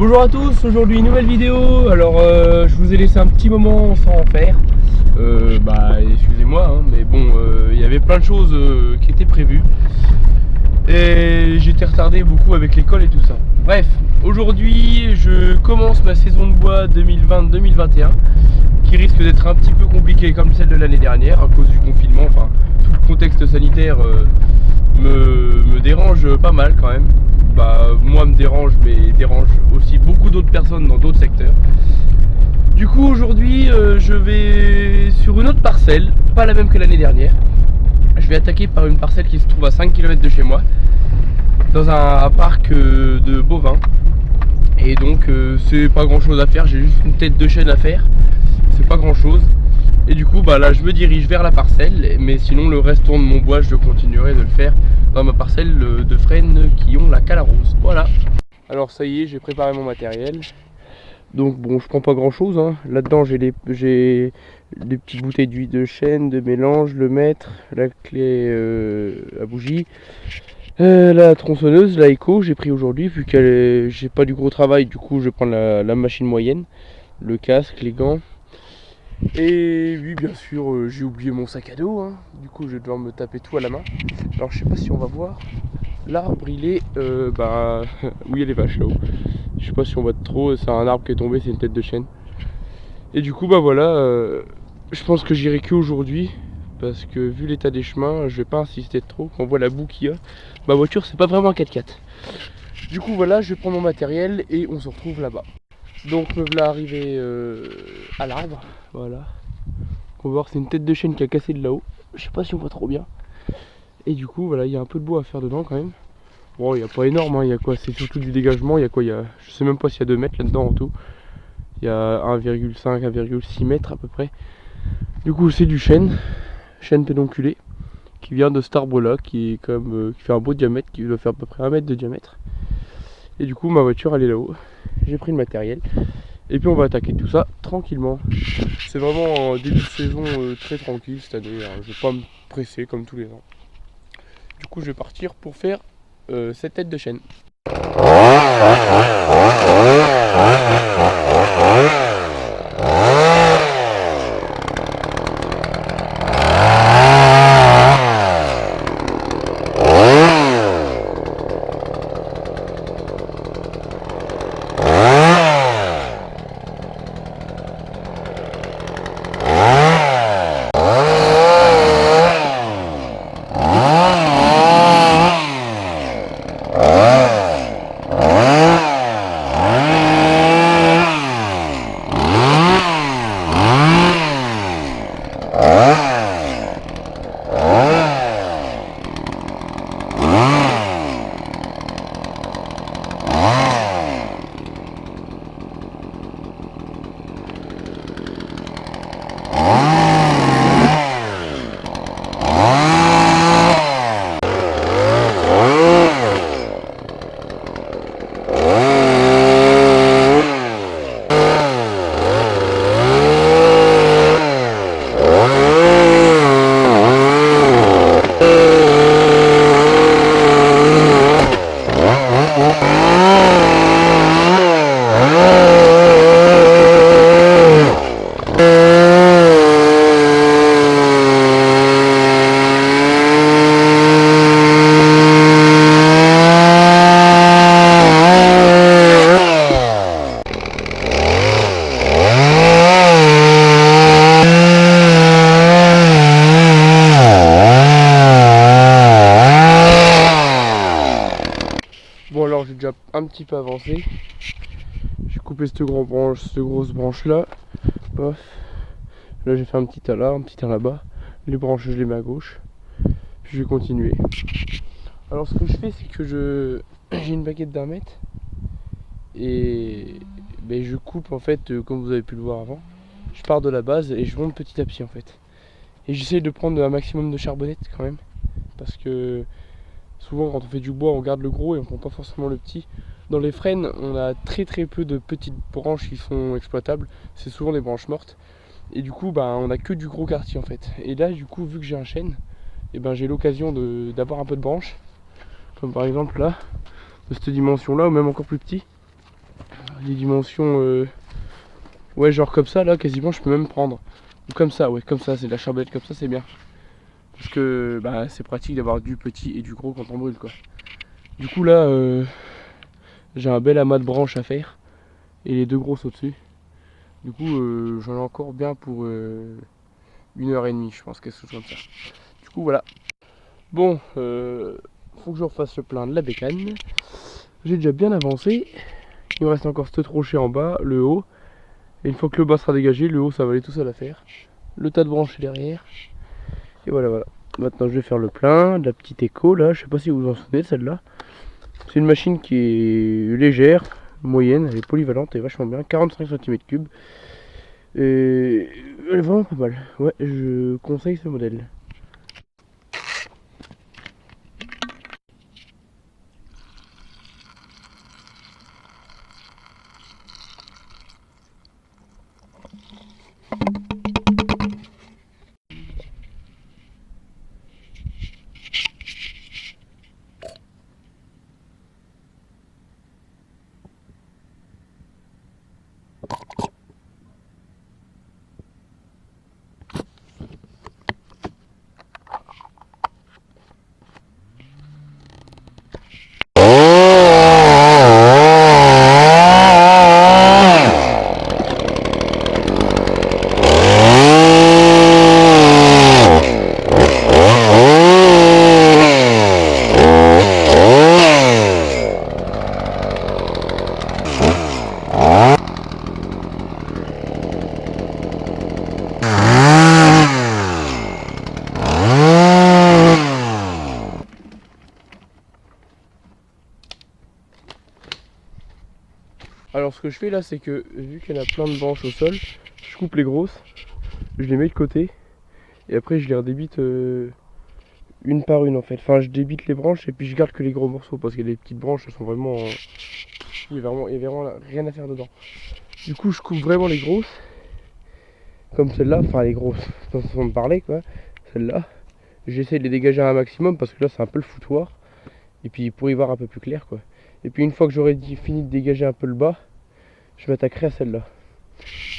Bonjour à tous, aujourd'hui une nouvelle vidéo. Alors je vous ai laissé un petit moment sans en faire. Excusez-moi, hein, mais bon, il y avait plein de choses qui étaient prévues. Et j'étais retardé beaucoup avec l'école et tout ça. Bref, aujourd'hui je commence ma saison de bois 2020-2021 qui risque d'être un petit peu compliquée comme celle de l'année dernière à cause du confinement. Enfin, tout le contexte sanitaire me dérange pas mal quand même. Moi me dérange, mais dérange aussi beaucoup d'autres personnes dans d'autres secteurs. Du coup aujourd'hui je vais sur une autre parcelle, pas la même que l'année dernière. Je vais attaquer par une parcelle qui se trouve à 5 km de chez moi, dans un parc de bovins. Et donc c'est pas grand chose à faire, j'ai juste une tête de chêne à faire, c'est pas grand chose. Et du coup là je me dirige vers la parcelle, mais sinon le restant de mon bois je continuerai de le faire dans ma parcelle de frênes qui ont la Calarose. Voilà. Alors ça y est, j'ai préparé mon matériel. Donc bon, je prends pas grand chose, hein. Là-dedans j'ai des petites bouteilles d'huile de chêne, de mélange, le mètre, la clé à bougie, la tronçonneuse, la Eco j'ai pris aujourd'hui vu que j'ai pas du gros travail, du coup je vais prendre la machine moyenne, le casque, les gants. Et oui, bien sûr, j'ai oublié mon sac à dos, hein. Du coup je vais devoir me taper tout à la main. Alors je sais pas si on va voir l'arbre, il est où il y a les vaches là-haut. Je sais pas si on voit trop, c'est un arbre qui est tombé, c'est une tête de chêne. Et du coup je pense que j'irai que aujourd'hui, parce que vu l'état des chemins, je vais pas insister trop. Quand on voit la boue qu'il y a, ma voiture c'est pas vraiment un 4x4. Du coup voilà, je vais prendre mon matériel et on se retrouve là-bas. Donc me voilà arrivé à l'arbre, voilà. On va voir, c'est une tête de chêne qui a cassé de là-haut. Je sais pas si on voit trop bien. Et du coup voilà, il y a un peu de bois à faire dedans quand même. Bon, il n'y a pas énorme, hein. Il y a quoi? C'est surtout du dégagement. Il y a quoi? Je sais même pas s'il y a 2 mètres là-dedans en tout. Il y a 1,5, 1,6 mètres à peu près. Du coup, c'est du chêne pédonculé, qui vient de cet arbre-là, qui fait un beau diamètre, qui doit faire à peu près 1 mètre de diamètre. Et du coup, ma voiture, elle est là-haut. J'ai pris le matériel. Et puis, on va attaquer tout ça tranquillement. C'est vraiment un début de saison très tranquille cette année, hein. Je vais pas me presser comme tous les ans. Du coup, je vais partir pour faire cette tête de chêne. Bon, alors j'ai déjà un petit peu avancé. J'ai coupé cette grosse branche là. Bof. Là j'ai fait un petit tas là, un petit tas là-bas. Les branches je les mets à gauche. Puis je vais continuer. Alors ce que je fais, c'est que j'ai une baguette d'1 mètre. Et je coupe en fait, comme vous avez pu le voir avant. Je pars de la base et je monte petit à petit en fait. Et j'essaie de prendre un maximum de charbonnettes quand même. Parce que souvent quand on fait du bois, on garde le gros et on prend pas forcément le petit. Dans les frênes, on a très peu de petites branches qui sont exploitables. C'est souvent des branches mortes. Et du coup, on a que du gros quartier en fait. Et là, du coup, vu que j'ai un chêne, j'ai l'occasion d'avoir un peu de branches. Comme par exemple là, de cette dimension là, ou même encore plus petit. des dimensions ouais, genre comme ça là, quasiment je peux même prendre. Ou comme ça, ouais, comme ça, c'est de la charbonnette comme ça, c'est bien. Parce que bah, c'est pratique d'avoir du petit et du gros quand on brûle quoi. Du coup là, j'ai un bel amas de branches à faire. Et les deux grosses au-dessus. Du coup, j'en ai encore bien pour 1h30, je pense, quelque chose comme ça. Du coup, voilà. Bon, faut que je refasse le plein de la bécane. J'ai déjà bien avancé. Il me reste encore ce trocher en bas, le haut. Et une fois que le bas sera dégagé, le haut, ça va aller tout seul à faire. Le tas de branches est derrière. Et voilà, voilà. Maintenant, je vais faire le plein de la petite écho, là. Je sais pas si vous vous en souvenez de celle-là. C'est une machine qui est légère, moyenne, elle est polyvalente et vachement bien. 45 cm3. Et elle est vraiment pas mal. Ouais, je conseille ce modèle. Alors ce que je fais là, c'est que vu qu'il y en a plein de branches au sol, je coupe les grosses, je les mets de côté et après je les redébite une par une en fait. Enfin je débite les branches et puis je garde que les gros morceaux parce que les petites branches elles sont vraiment... il y a vraiment rien à faire dedans. Du coup je coupe vraiment les grosses, comme celle-là, enfin les grosses, dans façon de parler quoi, celle-là. J'essaie de les dégager un maximum parce que là c'est un peu le foutoir. Et puis pour y voir un peu plus clair quoi. Et puis une fois que j'aurai fini de dégager un peu le bas, je m'attaquerai à celle-là.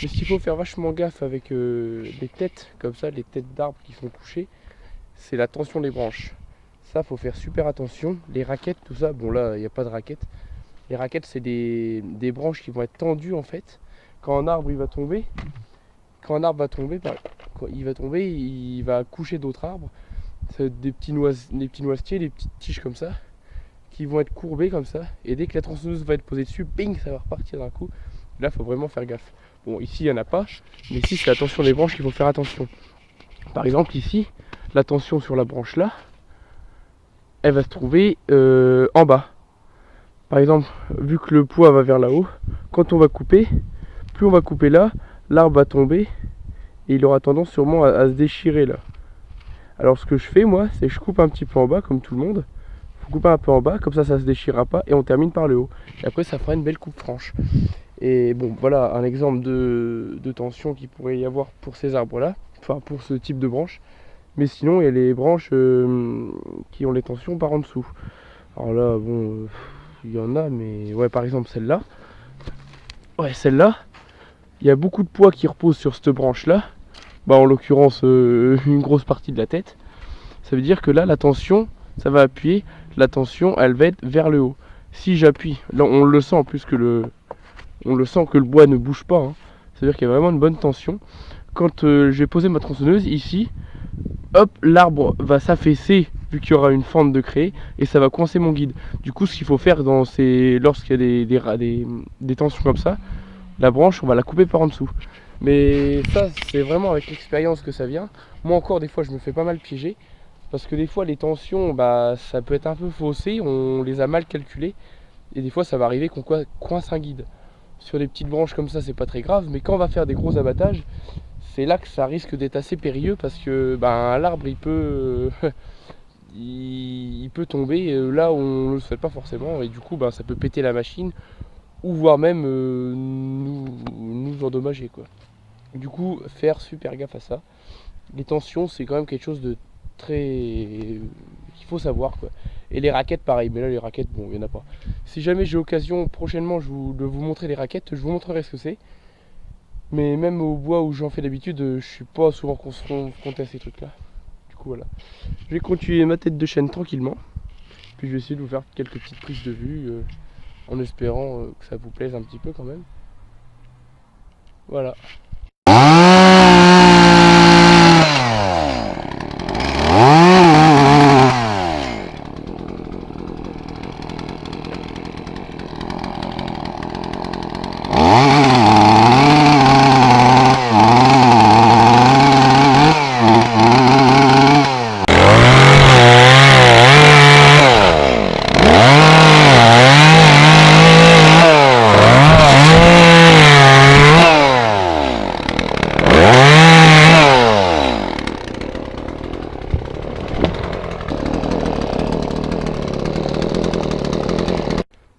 Mais ce qu'il faut faire vachement gaffe avec les têtes comme ça, les têtes d'arbres qui sont couchées, c'est la tension des branches. Ça faut faire super attention. Les raquettes, tout ça, bon là il n'y a pas de raquettes. Les raquettes c'est des branches qui vont être tendues en fait. Quand un arbre il va tomber, quand il va coucher d'autres arbres. C'est des petits noisetiers, des petites tiges comme ça, qui vont être courbés comme ça. Et dès que la tronçonneuse va être posée dessus, ping, ça va repartir d'un coup. Là, il faut vraiment faire gaffe. Bon, ici, il n'y en a pas, mais ici, c'est la tension des branches qu'il faut faire attention. Par exemple, ici, la tension sur la branche là, elle va se trouver en bas. Par exemple, vu que le poids va vers là-haut, quand on va couper, plus on va couper là, l'arbre va tomber et il aura tendance sûrement à se déchirer là. Alors ce que je fais moi, c'est que je coupe un petit peu en bas comme tout le monde. Faut couper un peu en bas, comme ça ça se déchirera pas et on termine par le haut. Et après ça fera une belle coupe franche. Et bon voilà un exemple de tension qu'il pourrait y avoir pour ces arbres là, enfin pour ce type de branche. Mais sinon il y a les branches qui ont les tensions par en dessous. Alors là bon, il y en a mais ouais par exemple celle-là. Ouais celle-là, il y a beaucoup de poids qui repose sur cette branche là. Bah en l'occurrence une grosse partie de la tête. Ça veut dire que là la tension, ça va appuyer, la tension elle va être vers le haut. Si j'appuie, là on le sent plus que on le sent que le bois ne bouge pas, hein. Ça veut dire qu'il y a vraiment une bonne tension. Quand je vais poser ma tronçonneuse ici, hop, l'arbre va s'affaisser vu qu'il y aura une fente de craie et ça va coincer mon guide. Du coup ce qu'il faut faire lorsqu'il y a des tensions comme ça, la branche on va la couper par en dessous. Mais ça c'est vraiment avec l'expérience que ça vient. Moi encore des fois je me fais pas mal piéger. Parce que des fois les tensions bah, ça peut être un peu faussé, on les a mal calculées. Et des fois ça va arriver qu'on coince un guide. Sur des petites branches comme ça c'est pas très grave. Mais quand on va faire des gros abattages, c'est là que ça risque d'être assez périlleux. Parce que bah, l'arbre il peut il peut tomber là où on ne le souhaite pas forcément. Et du coup bah, ça peut péter la machine. Ou voire même nous endommager quoi. Du coup, faire super gaffe à ça. Les tensions, c'est quand même quelque chose de très... qu'il faut savoir quoi. Et les raquettes pareil, mais là les raquettes bon il n'y en a pas. Si jamais j'ai l'occasion prochainement de vous montrer les raquettes, je vous montrerai ce que c'est. Mais même au bois où j'en fais d'habitude, je suis pas souvent confronté à ces trucs là. Du coup voilà. Je vais continuer ma tête de chaîne tranquillement. Puis je vais essayer de vous faire quelques petites prises de vue en espérant que ça vous plaise un petit peu quand même. Voilà.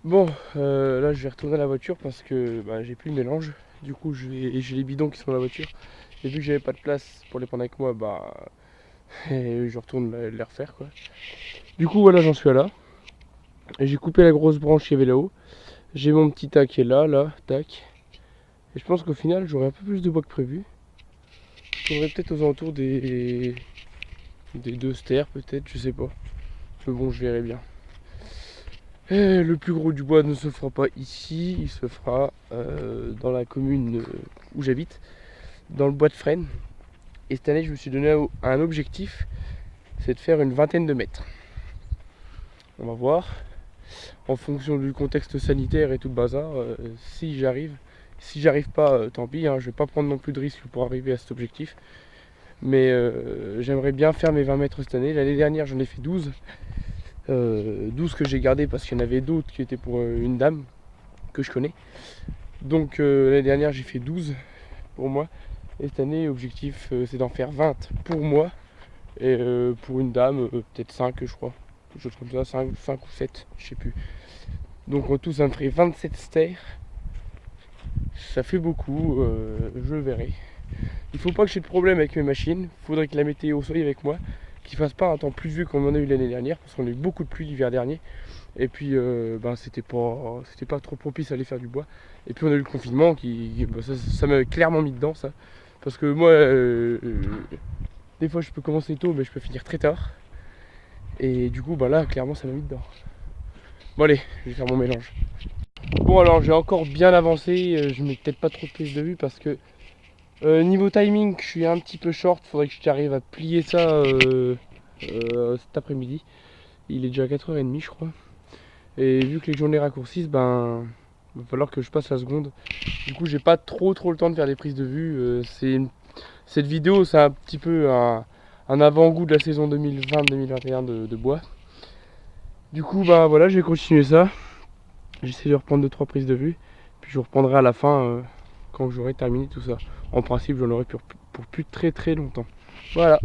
Bon, là je vais retourner à la voiture parce que j'ai plus le mélange. Du coup j'ai les bidons qui sont dans la voiture. Et vu que j'avais pas de place pour les prendre avec moi, je retourne les refaire quoi. Du coup voilà, j'en suis là. J'ai coupé la grosse branche qui avait là-haut. J'ai mon petit tas qui est là, tac. Et je pense qu'au final j'aurai un peu plus de bois que prévu. Je tournerai peut-être aux alentours des 2 stères peut-être, je sais pas. Mais bon, je verrai bien. Et le plus gros du bois ne se fera pas ici, il se fera dans la commune où j'habite, dans le bois de Fresnes. Et cette année, je me suis donné un objectif, c'est de faire une vingtaine de mètres. On va voir, en fonction du contexte sanitaire et tout le bazar, si j'arrive. Si j'arrive pas, tant pis, hein, je vais pas prendre non plus de risques pour arriver à cet objectif. Mais j'aimerais bien faire mes 20 mètres cette année. L'année dernière, j'en ai fait 12. 12 que j'ai gardé parce qu'il y en avait d'autres qui étaient pour une dame que je connais. Donc l'année dernière j'ai fait 12 pour moi. Et cette année objectif c'est d'en faire 20 pour moi. Et pour une dame peut-être 5 je crois. Je trouve ça 5 ou 7, je sais plus. Donc en tout ça me ferait 27 stères. Ça fait beaucoup, je verrai. Il faut pas que j'ai de problème avec mes machines. Il faudrait que la météo soit avec moi. Qu'il fasse pas un temps pluvieux comme on en a eu l'année dernière, parce qu'on a eu beaucoup de pluie l'hiver dernier. Et puis c'était pas trop propice à aller faire du bois. Et puis on a eu le confinement ça m'a clairement mis dedans ça. Parce que moi des fois je peux commencer tôt mais je peux finir très tard. Et du coup là clairement ça m'a mis dedans. Bon allez, je vais faire mon mélange. Bon alors j'ai encore bien avancé, je mets peut-être pas trop de prise de vue parce que niveau timing je suis un petit peu short, faudrait que j'arrive à plier ça cet après-midi. Il est déjà 4h30 je crois. Et vu que les journées raccourcissent, il va falloir que je passe la seconde. Du coup j'ai pas trop le temps de faire des prises de vue. Cette vidéo c'est un petit peu un avant-goût de la saison 2020-2021 de bois. Du coup voilà, je vais continuer ça. J'essaie de reprendre 2-3 prises de vue. Puis je reprendrai à la fin quand j'aurai terminé tout ça. En principe j'en aurai pour plus très longtemps. Voilà.